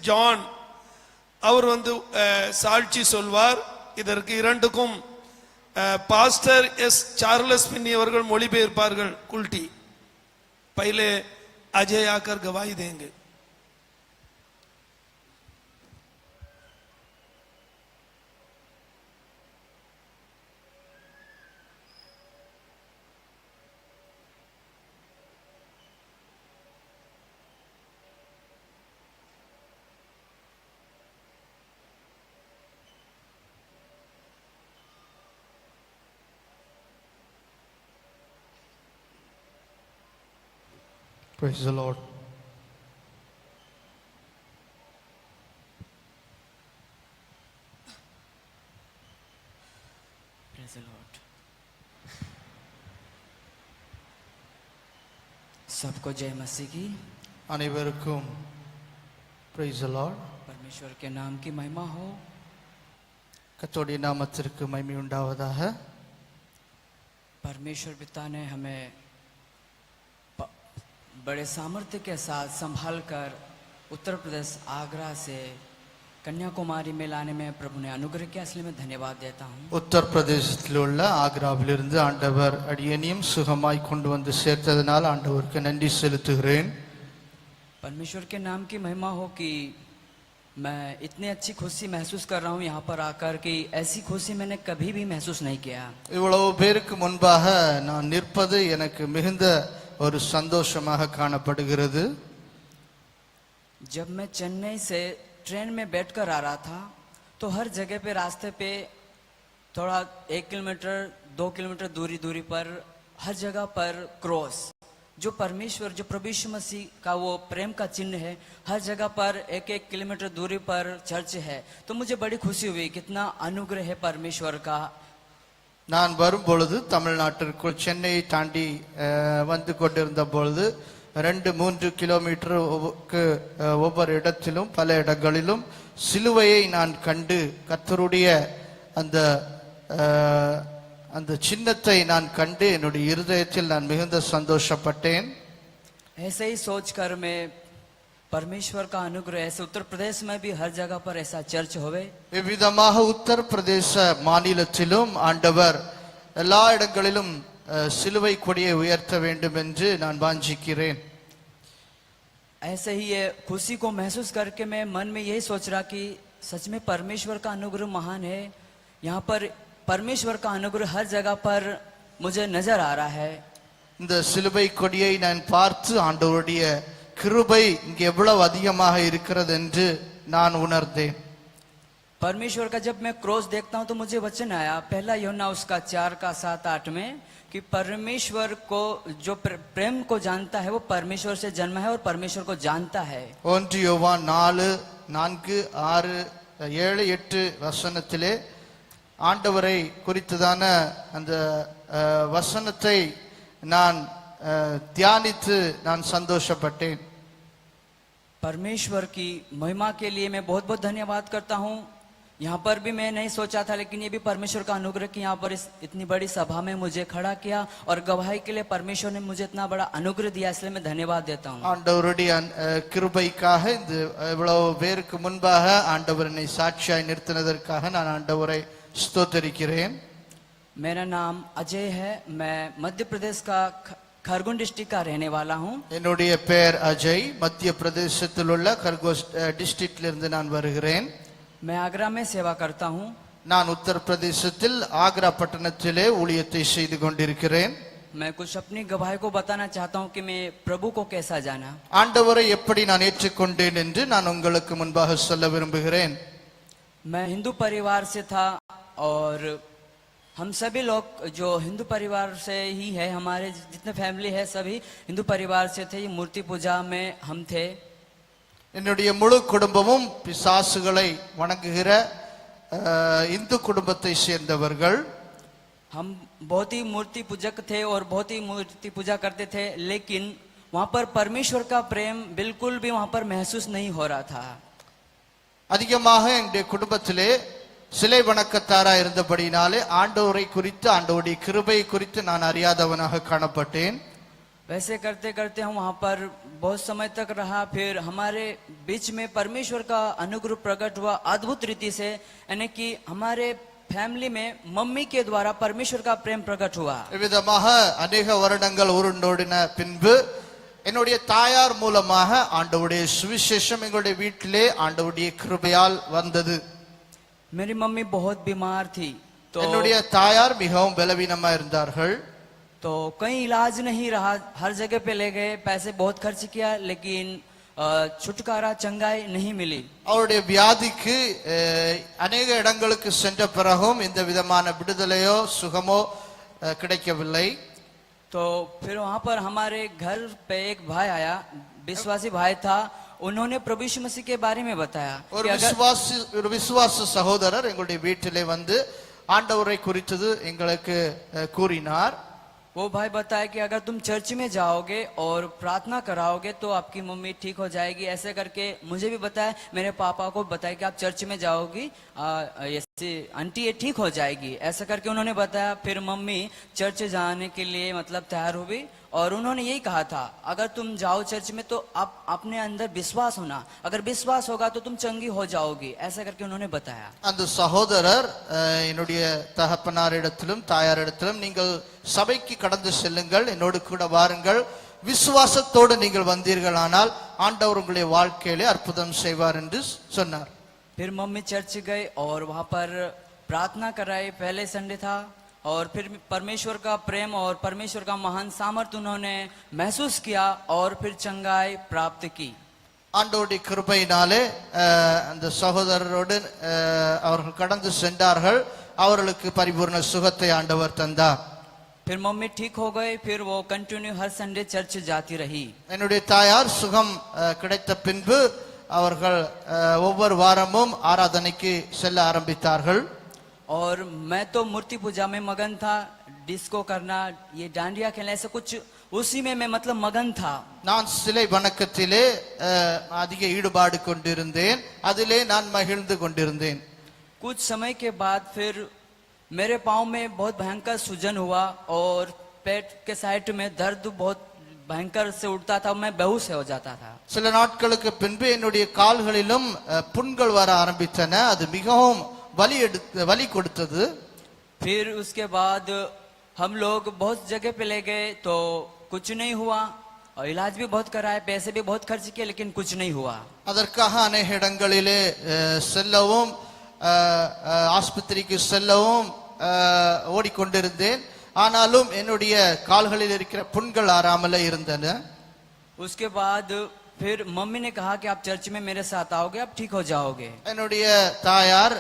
John அவர் சாட்சி சொல்வார். இதற்கு இரண்டுக்கும் பாஸ்டர் எஸ் சார்லஸ் பின்னி அவர்கள் மொழிபெயர்ப்பார்கள். कुल्टी पहले अजय आकर गवाही देंगे. Praise the Lord. Praise the Lord. सबको जय मसीह की. அனைவருக்கும் praise the Lord. परमेश्वर के नाम की महिमा हो. கர்த்தருடைய நாமத்திற்கு மகிமை உண்டாவதாக. परमेश्वर पिता ने हमें बड़े सामर्थ्य के साथ संभाल कर उत्तर प्रदेश आगरा से कन्याकुमारी में लाने में प्रभु ने अनुग्रह किया, इसलिए मैं धन्यवाद देता हूँ. உத்தர் பிரதேசத்தில் உள்ள ஆக்ராவிலிருந்து ஆண்டவர் அடியேனையும் சுகமாய் கொண்டு வந்து சேர்த்ததனால் ஆண்டவருக்கு நன்றி செலுத்துகிறேன். परमेश्वर के नाम की महिमा हो कि मैं इतनी अच्छी खुशी महसूस कर रहा हूँ यहाँ पर आकर कि ऐसी खुशी मैंने कभी भी महसूस नहीं किया. இவ்வளவு பேருக்கு முன்பாக நான் நிற்பது எனக்கு மிகுந்த ஒரு சந்தோஷமாக காணப்படுகிறது. जब मैं चेन्नई से ट्रेन में बैठकर आ रहा था तो हर जगह पे रास्ते पे थोड़ा 1 किलोमीटर 2 किलोमीटर दूरी पर हर जगह पर क्रॉस, जो परमेश्वर जो प्रभु यीशु मसीह का वो प्रेम का चिन्ह है, हर जगह पर 1-1 किलोमीटर दूरी पर चर्च है. तो मुझे बड़ी खुशी हुई कितना अनुग्रह है परमेश्वर का. நான் வரும் பொழுது தமிழ்நாட்டிற்குள் சென்னையை தாண்டி வந்து கொண்டிருந்த பொழுது 2-3 கிலோமீட்டருக்கு ஒவ்வொரு இடத்திலும் பல இடங்களிலும் சிலுவையை நான் கண்டு கர்த்தருடைய அந்த சின்னத்தை நான் கண்டு என்னுடைய இருதயத்தில் நான் மிகுந்த சந்தோஷப்பட்டேன். ऐसे ही सोचकर मैं परमेश्वर का अनुग्रह ऐसे उत्तर प्रदेश में भी हर जगह पर ऐसा चर्च होवे. இவ்விதமாக உத்தர பிரதேச மாநிலத்திலும் ஆண்டவர் எல்லா இடங்களிலும் சிலுவை கொடியை உயர்த்த வேண்டும் என்று நான் வாஞ்சிக்கிறேன். ऐसे ही ये खुशी को महसूस करके मैं मन में यही सोच रहा कि सच में परमेश्वर का अनुग्रह महान है. यहाँ पर परमेश्वर का अनुग्रह हर जगह पर मुझे नजर आ रहा है. இந்த சிலுவை கொடியை நான் பார்த்து ஆண்டவருடைய கிருபை இங்கே எவ்வளவு அதிகமாக இருக்கிறது என்று நான் உணர்ந்தேன். परमेश्वर का जब मैं क्रॉस देखता हूं तो मुझे वचन आया पहला यूहन्ना उसका 4:7-8 में कि परमेश्वर को जो प्रेम को जानता है वो परमेश्वर से जन्मा है और परमेश्वर को जानता है. 1 யோவான் 4:4-6-7-8 வசனத்திலே ஆண்டவரை குறித்ததான அந்த வசனத்தை நான் தியானித்து நான் சந்தோஷப்பட்டேன். परमेश्वर की महिमा के लिए मैं बहुत बहुत धन्यवाद करता हूँ. यहाँ पर भी मैं नहीं सोचा था, लेकिन ये भी परमेश्वर का अनुग्रह कि यहाँ पर इतनी बड़ी सभा में मुझे खड़ा किया और गवाही के लिए परमेश्वर ने मुझे इतना बड़ा अनुग्रह दिया, इसलिए मैं धन्यवाद देता हूँ. ஆண்டவருடைய கிருபைக்காக இந்த இவ்வளவு பேருக்கு முன்பாக ஆண்டவரை சாட்சியாய் நிறுத்தினதற்காக நான் ஆண்டவரை ஸ்தோத்திரிக்கிறேன். मेरा नाम अजय है. मैं मध्य प्रदेश का खरगोन डिस्ट्रिक्ट का रहने वाला हूँ. என்னுடைய பெயர் அஜய். மத்திய பிரதேசத்தில் உள்ள खरगोन டிஸ்ட்ரிக்ட்ல இருந்து நான் வருகிறேன். मैं आगरा में सेवा करता हूँ. நான் உத்தர பிரதேசத்தில் ஆக்ரா பட்டணத்திலே ஊழியத்தை செய்து கொண்டிருக்கிறேன். मैं कुछ अपनी गवाही को बताना चाहता हूँ कि मैं प्रभु को कैसा जाना. ஆண்டவரை எப்படி நான் ஏற்றுக்கொண்டேன் என்று நான் உங்களுக்கு முன்பாக சொல்ல விரும்புகிறேன். मैं हिंदू परिवार से था और हम सभी लोग जो हिंदू परिवार से ही है, हमारे जितने फैमिली है सभी हिंदू परिवार से थे. मूर्ति पूजा में हम थे. என்னுடைய முழு குடும்பமும் பிசாசுகளை வணங்குகிற இந்து குடும்பத்தை சேர்ந்தவர்கள். हम बहुत ही मूर्ति पूजक थे और बहुत ही मूर्ति पूजा करते थे, लेकिन वहाँ पर परमेश्वर का प्रेम बिल्कुल भी वहाँ पर महसूस नहीं हो रहा था. அதிகமாக என்னுடைய குடும்பத்திலே சிலை வணக்கத்தாரா இருந்தபடினாலே ஆண்டவரை குறித்து ஆண்டவருடைய கிருபை குறித்து நான் அறியாதவனாக காணப்பட்டேன். वैसे करते करते हम वहाँ पर बहुत समय तक रहा। फिर हमारे बीच में परमेश्वर का अनुग्रह प्रकट हुआ अद्भुत रीति से, यानी कि हमारे फैमिली में मम्मी के द्वारा परमेश्वर का प्रेम प्रकट हुआ। இவ்விதமாக அநேக வருடங்கள் உருண்டோடின பின்பு என்னுடைய தாயார் மூலமாக ஆண்டவருடைய சுவிசேஷம் எங்களுடைய வீட்டிலே ஆண்டவருடைய கிருபையால் வந்தது. मेरी मम्मी बहुत बीमार थी, तो என்னுடைய தாயார் மிகவும் பலவீனமா இருந்தார்கள். तो कहीं इलाज नहीं रहा, हर जगह पे ले गए, पैसे बहुत खर्च किया, लेकिन छुटकारा चंगाई नहीं मिली। அவருடைய வியாதிக்கு அநேக இடங்களுக்கு சென்ற பிறகும் இந்த விதமான விடுதலையோ சுகமோ கிடைக்கவில்லை. तो फिर वहां पर हमारे घर पे एक भाई आया, विश्वासी भाई था। उन्होंने प्रभु यीशु मसीह के बारे में बताया ஒரு कि अगर விசுவாச சகோதரர் எங்களுடைய வீட்டிலே வந்து ஆண்டவரை குறித்தது எங்களுக்கு கூறினார். वो भाई बताया कि अगर तुम चर्च में जाओगे और प्रार्थना कराओगे तो आपकी मम्मी ठीक हो जाएगी। ऐसे करके मुझे भी बताया, मेरे पापा को बताया कि आप चर्च में जाओगी, ऐसे आंटी ये ठीक हो जाएगी। ऐसा करके उन्होंने बताया। फिर मम्मी चर्च जाने के लिए मतलब तैयार हुई, और उन्होंने यही कहा था, अगर तुम जाओ चर्च में तो आप अपने अंदर विश्वास होना, अगर विश्वास होगा तो तुम चंगी हो जाओगी। ऐसा करके उन्होंने बताया। அந்த சகோதரர் என்னுடைய தகப்பனாரிடத்திலும் தாயாரிடத்திலும் நீங்கள் சபைக்கு கடந்து செல்லுங்கள், என்னோடு கூட வாருங்கள், விசுவாசத்தோடு நீங்கள் வந்தீர்களானால் ஆண்டவர் உங்களுடைய வாழ்க்கையிலே அற்புதம் செய்வார் என்று சொன்னார். फिर मम्मी चर्च गए और वहां पर प्रार्थना कराई। पहले संडे था, और फिर परमेश्वर का प्रेम और परमेश्वर का महान सामर्थ्य उन्होंने महसूस किया, और फिर चंगाई प्राप्त की। ஆண்டவருடைய கிருபையினாலே அந்த சகோதரரோடு அவர்கள் கடந்து சென்றார்கள். அவர்களுக்கு பரிபூர்ண சுகத்தை ஆண்டவர் தந்தார். फिर मम्मी ठीक हो गए, फिर वो कंटिन्यू हर संडे चर्च जाती रही। என்னுடைய தாயார் சுகம் கிடைத்த பின்பு அவர்கள் ஒவ்வொரு வாரமும் ஆராதனைக்கு செல்ல ஆரம்பித்தார்கள். और मैं तो मूर्ति पूजा में मगन था, डिस्को करना, ये डांडिया खेलना, ऐसा कुछ उसी में मैं मतलब मगन था। நான் சிலை வணக்கத்திலே அதிக ஈடுபாடு கொண்டிருந்தேன், அதிலே நான் மகிழ்ந்து கொண்டிருந்தேன். कुछ समय के बाद फिर मेरे पाँव में बहुत भयंकर सूजन हुआ, और पेट के साइड में दर्द बहुत भयंकर से उठता था, मैं बेहोश हो जाता था। சில நாட்களுக்கு பின்பு என்னுடைய கால்களிலும் புண்கள் வர ஆரம்பித்தன, அது மிகவும் வலி கொடுத்தது. फिर उसके बाद हम लोग बहुत जगह पे ले गए तो कुछ नहीं हुआ, और इलाज भी बहुत कराए, पैसे भी बहुत खर्च किए, लेकिन कुछ नहीं हुआ। அதற்காக அநேக இடங்களிலே செல்லவும் ஆஸ்பத்திரிக்கு செல்லவும் ஓடிக்கொண்டிருந்தேன். ஆனாலும் என்னுடைய கால்களில் இருக்கிற புண்கள் ஆறாமலே இருந்தன. उसके बाद फिर मम्मी ने कहा कि आप चर्च में मेरे साथ आओगे, आप ठीक हो जाओगे। என்னுடைய தாயார்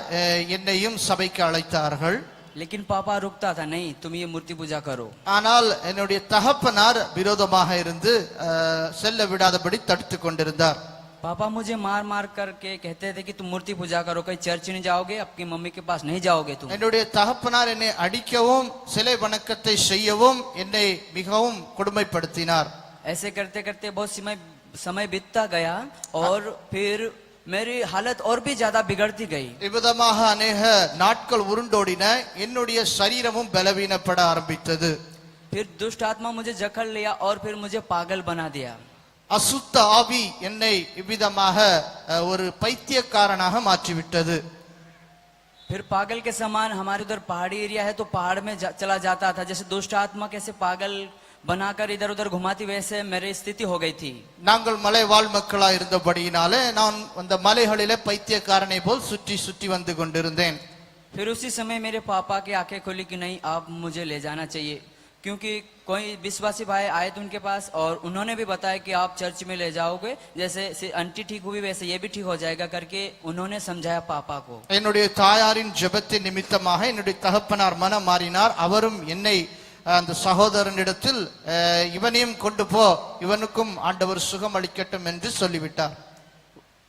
என்னையும் சபைக்கு அழைத்தார்கள். लेकिन पापा रुकता था, नहीं तुम ये मूर्ति पूजा करो। ஆனால் என்னுடைய தகப்பனார் விரோதமாக இருந்து செல்ல விடாதபடி தடுத்து கொண்டிருந்தார். पापा मुझे मार मार करके कहते थे कि तुम मूर्ति पूजा करो, कहीं चर्च नहीं जाओगे, आपकी मम्मी के पास नहीं जाओगे तुम। என்னுடைய தகப்பனார் என்னை அடிக்கவும் சிலை வணக்கத்தை செய்யவும் என்னை மிகவும் கொடுமைப்படுத்தினார். ऐसे करते करते बहुत समय बीतता गया, और फिर मेरी हालत और भी ज्यादा बिगड़ती गई। இவ்விதமாக அநேக நாட்கள் உருண்டோடின, என்னுடைய சரீரமும் பலவீனப்பட ஆரம்பித்தது. फिर दुष्ट आत्मा मुझे जकड़ लिया, और फिर मुझे पागल बना दिया। அசுத்த ஆவி என்னை இவ்விதமாக ஒரு பைத்தியக்காரனாக மாற்றிவிட்டது. फिर पागल के समान, हमारे उधर पहाड़ी एरिया है तो पहाड़ में चला जाता था, जैसे दुष्ट आत्मा कैसे पागल बनाकर इधर उधर घुमाती, वैसे मेरी स्थिति हो गई थी। நாங்கள் மலை வாழ் மக்களா இருந்தபடியினாலே நான் அந்த மலைகளிலே பைத்தியக்காரனை போல் சுற்றி சுற்றி வந்து கொண்டிருந்தேன். फिर उसी समय मेरे पापा की आंखें खुली कि नहीं, आप मुझे ले जाना चाहिए, क्योंकि कोई विश्वासी भाई आए थे उनके पास, और उन्होंने भी बताया कि आप चर्च में ले जाओगे, जैसे आंटी ठीक हुई वैसे ये भी ठीक हो जाएगा करके उन्होंने समझाया पापा को। என்னுடைய தாயாரின் ஜெபத்தின் நிமித்தமாக என்னுடைய தகப்பனார் மனம் மாறினார். அவரும் என்னை அந்த சகோதரனிடத்தில் இவனையும் கொண்டு போ, இவனுக்கும் ஆண்டவர் சுகம் அளிக்கட்டும் என்று சொல்லிவிட்டார்.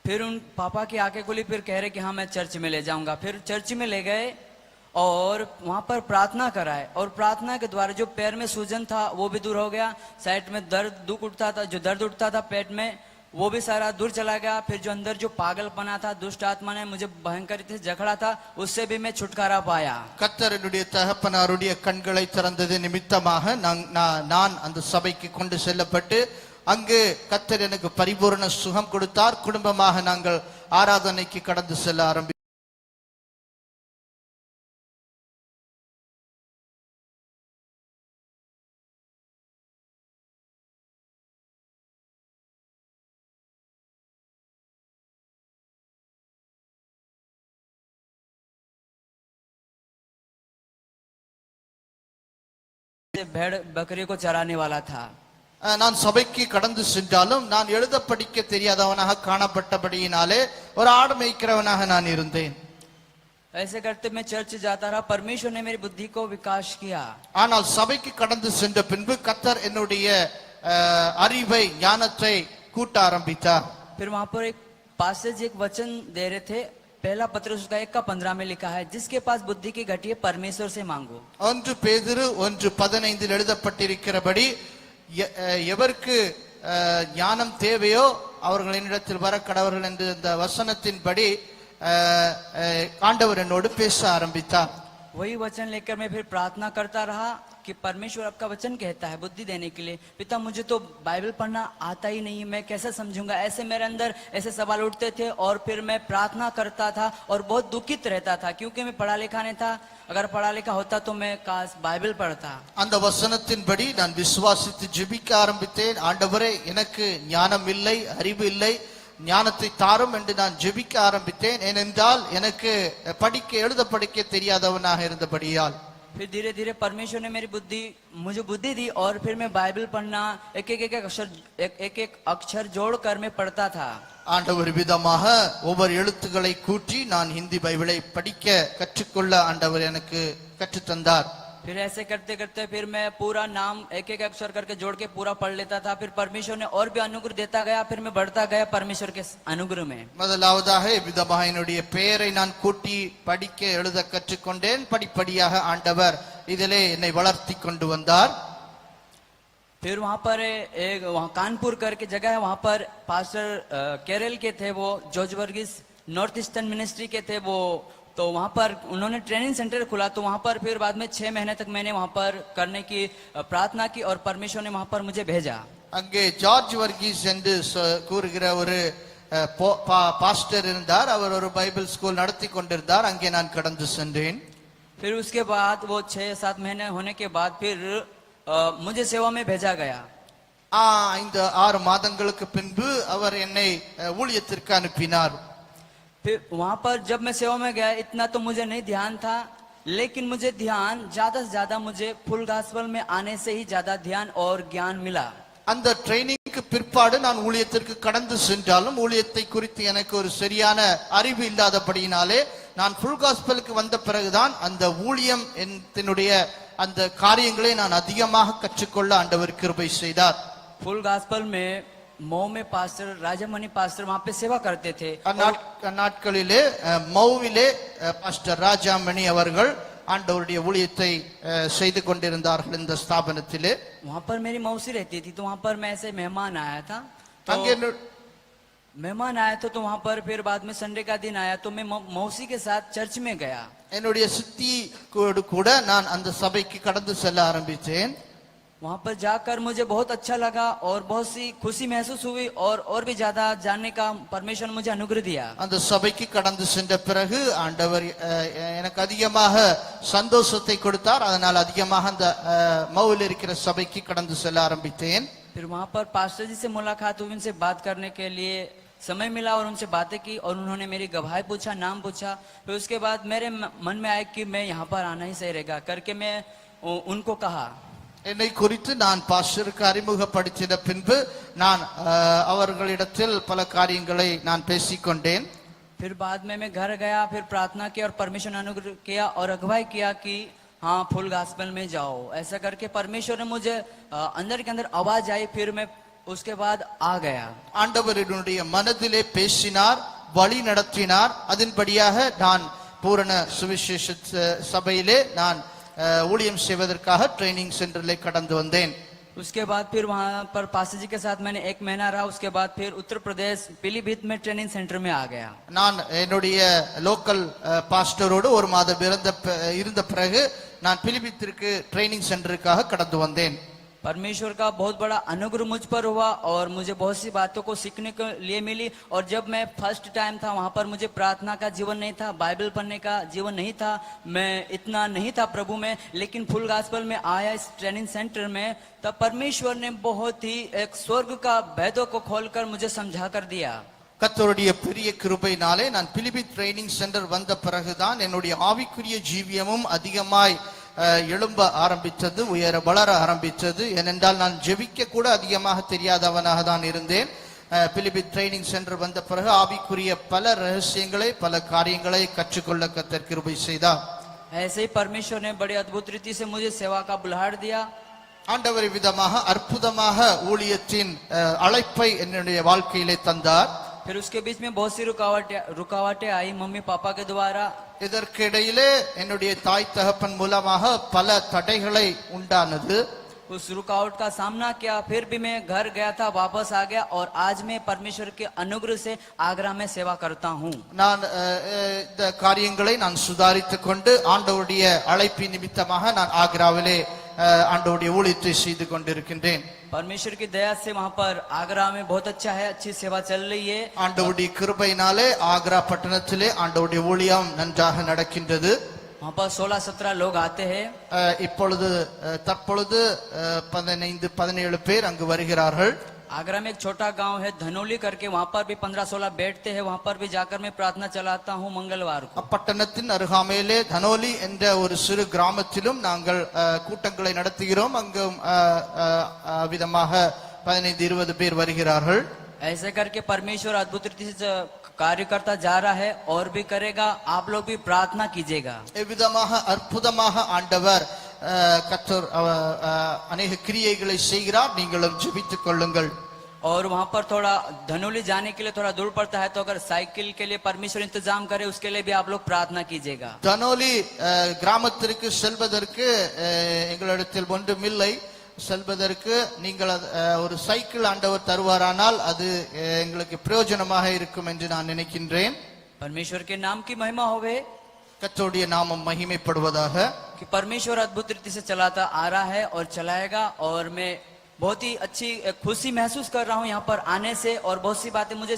फिर उन पापा की आंखें खुली, फिर कह रहे कि हाँ मैं चर्च में ले जाऊंगा। फिर चर्च में ले गए और वहां पर प्रार्थना कराए, और प्रार्थना के द्वारा जो पैर में सूजन था वो भी दूर हो गया, साइड में दर्द दुख उठता था, जो दर्द उठता था पेट में वो भी सारा दूर चला गया। फिर जो अंदर जो पागलपना था, दुष्ट आत्मा ने मुझे भयंकर रीति से जकड़ा था, उससे भी मैं छुटकारा पाया। கர்த்தர் என்னுடைய தகப்பனாருடைய கண்களை திறந்தது நிமித்தமாக நான் அந்த சபைக்கு கொண்டு செல்லப்பட்டு அங்கு கர்த்தர் எனக்கு பரிபூரண சுகம் கொடுத்தார். குடும்பமாக நாங்கள் ஆராதனைக்கு கடந்து செல்ல ஆரம்பித்தோம். भेड़ बकरी को चराने वाला था। நான் சபைக்கு கடந்து சென்றாலும் நான் எழுத படிக்க தெரியாதவனாக காணப்பட்டபடியினாலே ஒரு ஆடு மேய்க்கிறவனாக நான் இருந்தேன். ऐसे करते मैं चर्च जाता रहा। परमेश्वर ने मेरी बुद्धि को विकास किया। ஆனால் சபைக்கு கடந்து சென்ற பின்பு கர்த்தர் என்னுடைய அறிவை ஞானத்தை கூட்ட ஆரம்பித்தார். फिर वहां पर एक पासेज एक वचन दे रहे थे, पहला पत्रस उसका 1:15 में लिखा है, जिसके पास बुद्धि की घटी है परमेश्वर से मांगो। 1 பேதுரு 1:15 எழுதப்பட்டிருக்கிறபடி எவருக்கு ஞானம் தேவையோ அவர்கள் என்னிடத்தில் வர கடவர்கள் என்று இந்த வசனத்தின்படி ஆண்டவர் என்னோடு பேச ஆரம்பித்தார். वही वचन लेकर मैं फिर प्रार्थना करता रहा कि परमेश्वर आपका वचन कहता है बुद्धि देने के लिए। पिता मुझे तो बाइबल पढ़ना आता ही नहीं, मैं कैसे समझूंगा। ऐसे मेरे अंदर ऐसे सवाल उठते थे और फिर मैं प्रार्थना करता था और बहुत दुखित रहता था, क्योंकि मैं पढ़ा लिखा नहीं था। अगर पढ़ा लिखा होता तो मैं काश बाइबल पढ़ता। அந்த வசனத்தின்படி நான் விசுவாசித்து ஜெபிக்க ஆரம்பித்தேன். ஆண்டவரே எனக்கு ஞானம் இல்லை, அறிவு இல்லை, ஞானத்தை தாரும் என்று நான் ஜெபிக்க ஆரம்பித்தேன். ஏனென்றால் எனக்கு படிக்க எழுத படிக்க தெரியாதவனாக இருந்தபடியால். फिर धीरे धीरे परमेश्वर ने मुझे बुद्धि दी और फिर मैं बाइबल पढ़ना एक एक अक्षर जोड़कर मैं पढ़ता था। ஆண்டவர் விதமாக ஒவ்வொரு எழுத்துக்களை கூட்டி நான் ஹிந்தி பைபிளை படிக்க கற்றுக்கொள்ள ஆண்டவர் எனக்கு கற்றுத் தந்தார். फिर ऐसे करते करते फिर मैं पूरा नाम एक एक अक्षर करके जोड़ के पूरा पढ़ लेता था। फिर परमेश्वर ने और भी अनुग्रह देता गया। फिर मैं बढ़ता गया परमेश्वर के अनुग्रह में। முதலாவதாக விதமாக என்னுடைய பெயரை நான் கூட்டி படிக்க எழுத கற்றுக்கொண்டேன். படிப்படியாக ஆண்டவர் இதிலே என்னை வளர்த்தி கொண்டு வந்தார். फिर वहां पर वहां कानपुर करके जगह है, वहां पर पास्टर केरल के थे, वो George Varghese north eastern ministry के थे वो। तो वहां पर उन्होंने ट्रेनिंग सेंटर खुला, तो वहां पर फिर बाद में 6 महीने तक मैंने वहां पर करने की प्रार्थना की और परमेश्वर ने वहां पर मुझे भेजा। அங்கே ஜார்ஜ் வர்கீஸ் என்று கூறுகிற ஒரு பாஸ்டர் இருந்தார். அவர் ஒரு பைபிள் ஸ்கூல் நடத்தி கொண்டிருந்தார். அங்கே நான் கடந்து சென்றேன். फिर उसके बाद वो 6-7 महीने होने के बाद फिर मुझे सेवा में भेजा गया। 5-6 மாதங்களுக்கு பின்பு அவர் என்னை ஊழியத்திற்கு அனுப்பினார். फिर वहां पर जब मैं सेवा में गया, इतना तो मुझे नहीं ध्यान था, लेकिन मुझे ध्यान ज्यादा से ज्यादा मुझे फुल गास्पल में आने से ही ज्यादा ध्यान और ज्ञान मिला। அந்த ட்ரைனிங்க்கு பிற்பாடு நான் ஊழியத்திற்கு கடந்து சென்றாலும் ஊழியத்தை குறித்து எனக்கு ஒரு சரியான அறிவு இல்லாதபடியினாலே நான் ஃபுல் காஸ்பலுக்கு வந்த பிறகுதான் அந்த ஊழியம் என்னுடைய அந்த காரியங்களை நான் அதிகமாக கற்றுக்கொள்ள ஆண்டவர் கிருபை செய்தார். फुल गास्पल में मऊ में पास्टर राजामणि पास्टर वहां पे सेवा करते थे। நாட்களிலே மௌவிலே பாஸ்டர் ராஜாமணி அவர்கள் ஆண்டவருடைய ஊழியத்தை செய்து கொண்டிருந்தார்கள் இந்த ஸ்தாபனத்திலே. वहां पर मेरी मौसी रहती थी, तो वहां पर मैं ऐसे मेहमान आया था। मेहमान आया तो वहां पर फिर बाद में संडे का दिन आया, तो मैं मौसी के साथ चर्च में गया। என்னுடைய சித்தி கூட நான் அந்த சபைக்கு கடந்து செல்ல ஆரம்பித்தேன். वहां पर जाकर मुझे बहुत अच्छा लगा और बहुत सी खुशी महसूस हुई और भी ज्यादा जानने का परमेश्वर ने मुझे अनुग्रह दिया। அந்த சபைக்கு கடந்து சென்ற பிறகு ஆண்டவர் எனக்கு அதிகமாக சந்தோஷத்தை கொடுத்தார். அதனால் அதிகமாக அந்த மவுவில் இருக்கிற சபைக்கு கடந்து செல்ல ஆரம்பித்தேன். फिर वहां पर पास्टर जी से मुलाकात हुई, उनसे बात करने के लिए समय मिला और उनसे बातें की और उन्होंने मेरी गवाही पूछा, नाम पूछा। फिर उसके बाद मेरे मन में आया कि मैं यहाँ पर आना ही सही रहेगा करके मैं उनको कहा। என்னை குறித்து நான் பாஸ்டருக்கு அறிமுகப்படுத்தின பின்பு நான் அவர்களிடத்தில் பல காரியங்களை நான் பேசிக்கொண்டேன். फिर बाद में मैं घर गया, फिर प्रार्थना की और परमेश्वर ने अनुग्रह किया और अगुवाई किया कि हाँ फुल गास्पेल में जाओ। ऐसा करके परमेश्वर ने मुझे अंदर के अंदर आवाज आई, फिर मैं उसके बाद आ गया। ஆண்டவர் என்னுடைய மனதிலே பேசினார், வழி நடத்தினார். அதன்படியாக நான் பூரண சுவிசேஷ சபையிலே நான் ஊழியம் செய்வதற்காக ட்ரைனிங் சென்டரிலே கடந்து வந்தேன். उसके बाद फिर वहाँ पर पास्टर जी के साथ मैंने 1 महीना रहा। उसके बाद फिर उत्तर प्रदेश पीलीभीत में ट्रेनिंग सेंटर में आ गया। நான் என்னுடைய லோக்கல் பாஸ்டரோடு ஒரு மாதம் இருந்த பிறகு நான் பிலிபித்திற்கு ட்ரைனிங் சென்டருக்காக கடந்து வந்தேன். परमेश्वर का बहुत बड़ा अनुग्रह मुझ पर हुआ और मुझे बहुत सी बातों को सीखने के लिए मिली। और जब मैं फर्स्ट टाइम था वहां पर मुझे प्रार्थना का जीवन नहीं था, बाइबल पढ़ने का जीवन नहीं था, मैं इतना नहीं था प्रभु में। लेकिन फुल गास्पल में आया इस ट्रेनिंग सेंटर में, तब परमेश्वर ने बहुत ही एक स्वर्ग का भेदों को खोलकर मुझे समझा कर दिया। கர்த்தருடைய பெரிய கிருபையினாலே நான் பிலிபித் ட்ரைனிங் சென்டர் வந்த பிறகுதான் என்னுடைய ஆவிக்குரிய ஜீவியமும் அதிகமாய் எழும்ப ஆரம்பித்தது, உயர வளர ஆரம்பித்தது. ஏனென்றால் நான் ஜெபிக்க கூட அதிகமாக தெரியாதவனாக தான் இருந்தேன். பிலிபித் ட்ரைனிங் சென்டர் வந்த பிறகு ஆவிக்குரிய பல ரகசியங்களை பல காரியங்களை கற்றுக்கொள்ள கர்த்தர் கிருபை செய்தார். ऐसे ही परमेश्वर ने बड़ी अद्भुत रीति से मुझे सेवा का बुलाहट दिया। ஆண்டவர் விதமாக அற்புதமாக ஊழியத்தின் அழைப்பை என்னுடைய வாழ்க்கையிலே தந்தார். फिर उसके बीच में बहुत सी रुकावटें आई मम्मी पापा के द्वारा। இதற்கிடையிலே என்னுடைய தாய் தகப்பன் மூலமாக பல தடைகளை உண்டானது. उस रुकावट का सामना किया, फिर भी मैं घर गया था, वापस आ गया और आज मैं परमेश्वर के अनुग्रह से आगरा में सेवा करता हूँ। நான் இந்த காரியங்களை நான் சுதாரித்துக் கொண்டு ஆண்டவருடைய அழைப்பின் நிமித்தமாக நான் ஆக்ராவிலே ஆண்டவருடைய ஊழியத்தை செய்து கொண்டிருக்கின்றேன். परमेश्वर की दया से वहाँ पर आगरा में बहुत अच्छा है, अच्छी सेवा चल रही है। ஆண்டவருடைய கிருபையினாலே ஆக்ரா பட்டணத்திலே ஆண்டவருடைய ஊழியம் நன்றாக நடக்கின்றது. वहाँ पर 16-17 लोग आते हैं। இப்பொழுது தற்பொழுது 15-17 பேர் அங்கு வருகிறார்கள். आगरा में एक छोटा गांव है धनोली करके, वहाँ पर भी 15-16 बैठते हैं। वहाँ पर भी जाकर मैं प्रार्थना चलाता हूँ मंगलवार को। பட்டணத்தின் அருகாமையிலே தனோலி என்ற ஒரு சிறு கிராமத்திலும் நாங்கள் கூட்டங்களை நடத்துகிறோம். அங்கும் விதமாக 15-20 பேர் வருகிறார்கள். ऐसे करके परमेश्वर अद्भुत रीति से कार्य करता जा रहा है और भी करेगा। आप लोग भी प्रार्थना कीजिएगा। இவ்விதமாக அற்புதமாக ஆண்டவர் கர்த்தர் अनेक கிரியைகளை செய்கிறார். நீங்களும் ஜெபித்துக் கொள்ளுங்கள். और वहाँ पर थोड़ा धनोली जाने के लिए थोड़ा दूर पड़ता है, तो अगर साइकिल के लिए परमेश्वर इंतजाम करे उसके लिए भी आप लोग प्रार्थना कीजिएगा। தனோலி கிராமத்திற்கு செல்வதற்கு எங்களிடத்தில் ஒன்றுமில்லை. செல்வதற்கு நீங்கள் ஒரு சைக்கிள் ஆண்டவர் தருவாரானால் அது எங்களுக்கு பிரயோஜனமாக இருக்கும் என்று நான் நினைக்கின்றேன். परमेश्वर के नाम की महिमा होवे, கர்த்தருடைய நாமம் மகிமைப்படுவதாக. कि परमेश्वर अद्भुत रीति से चलाता आ रहा है और चलाएगा। और मैं बहुत ही अच्छी खुशी महसूस कर रहा हूँ यहाँ पर आने से, और बहुत सी बातें मुझे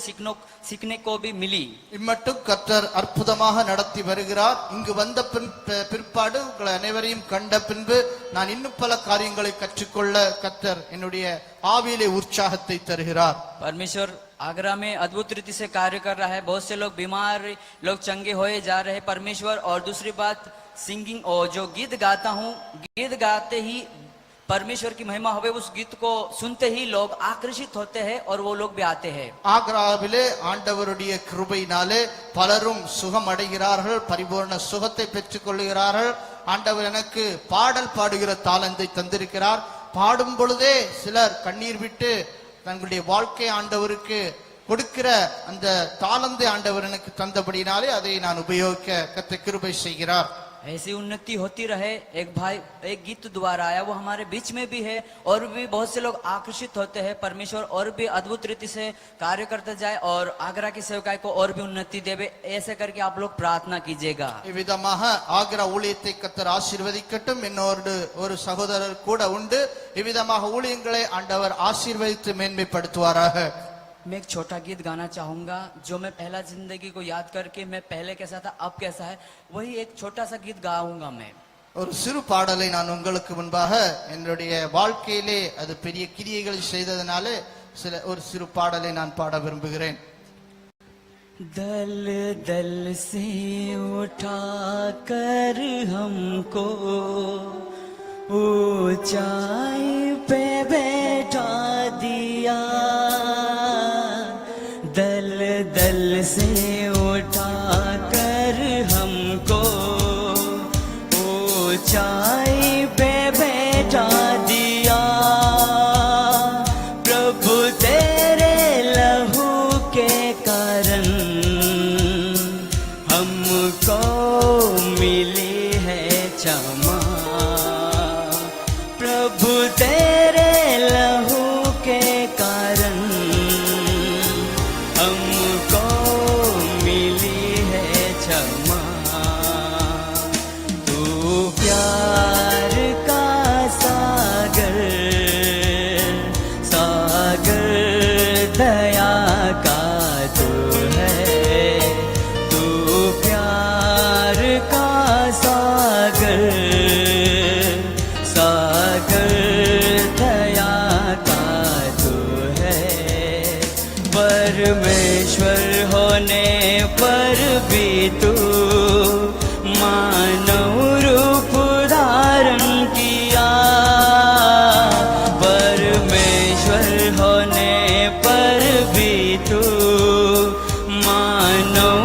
सीखने को भी मिली। இம்மட்டும் கர்த்தர் அற்புதமாக நடத்தி வருகிறார். இங்கு வந்த பிற்பாடு உங்களை அனைவரையும் கண்ட பின்பு நான் இன்னும் பல காரியங்களை கற்றுக்கொள்ள கர்த்தர் என்னுடைய ஆவியிலே உற்சாகத்தை தருகிறார். परमेश्वर आगरा में अद्भुत रीति से कार्य कर रहा है। बहुत से लोग बीमार, लोग चंगे होए जा रहे हैं परमेश्वर। और दूसरी बात सिंगिंग, और जो गीत गाता हूँ, गीत गाते ही परमेश्वर की महिमा होवे, उस गीत को सुनते ही लोग आकर्षित होते हैं और वो लोग भी आते हैं। ஆக்ராவிலே ஆண்டவருடைய கிருபையினாலே பலரும் சுகம் அடைகிறார்கள், பரிபூர்ண சுகத்தை பெற்றுக் கொள்கிறார்கள். ஆண்டவர் எனக்கு பாடல் பாடுகிற தாளந்தை தந்திருக்கிறார். பாடும் பொழுதே சிலர் கண்ணீர் விட்டு தங்களுடைய வாழ்க்கை ஆண்டவருக்கு கொடுக்கிற அந்த தாளந்தை ஆண்டவர் எனக்கு தந்தபடினாலே அதை நான் உபயோகிக்க கர்த்தர் கிருபை செய்கிறார். ऐसी उन्नति होती रहे। एक भाई एक गीत द्वारा आया, वो हमारे बीच में भी है और भी बहुत से लोग आकर्षित होते हैं। परमेश्वर और भी अद्भुत रीति से कार्य करते जाए और आगरा की सेवकाई को और भी उन्नति देवे। ऐसे करके आप लोग प्रार्थना कीजिएगा। இவ்விதமாக ஆக்ரா ஊழியத்தை கர்த்தர் ஆசீர்வதிக்கட்டும். இன்னொரு ஒரு சகோதரர் கூட உண்டு. இவ்விதமாக ஊழியங்களை ஆண்டவர் ஆசீர்வதித்து மேன்மைப்படுத்துவாராக. मैं एक छोटा गीत गाना चाहूंगा, जो मैं पहला जिंदगी को याद करके मैं पहले कैसा था अब कैसा है, वही एक छोटा सा गीत गाऊंगा मैं। ஒரு சிறு பாடலை நான் உங்களுக்கு முன்பாக என்னுடைய வாழ்க்கையிலே அது பெரிய கிரியைகளை செய்ததனாலே ஒரு சிறு பாடலை நான் பாட விரும்புகிறேன். दल दल से उठा कर हमको ऊंचाई पे बैठा दिया, दल दल से उठा कर हमको ऊंचाई पे बैठा दिया। प्रभु तेरे लहू के कारण हमको मिली है क्षमा, प्रभु तेरे होने पर भी तू मानव रूप धारण किया। परमेश्वर होने पर भी तू मानव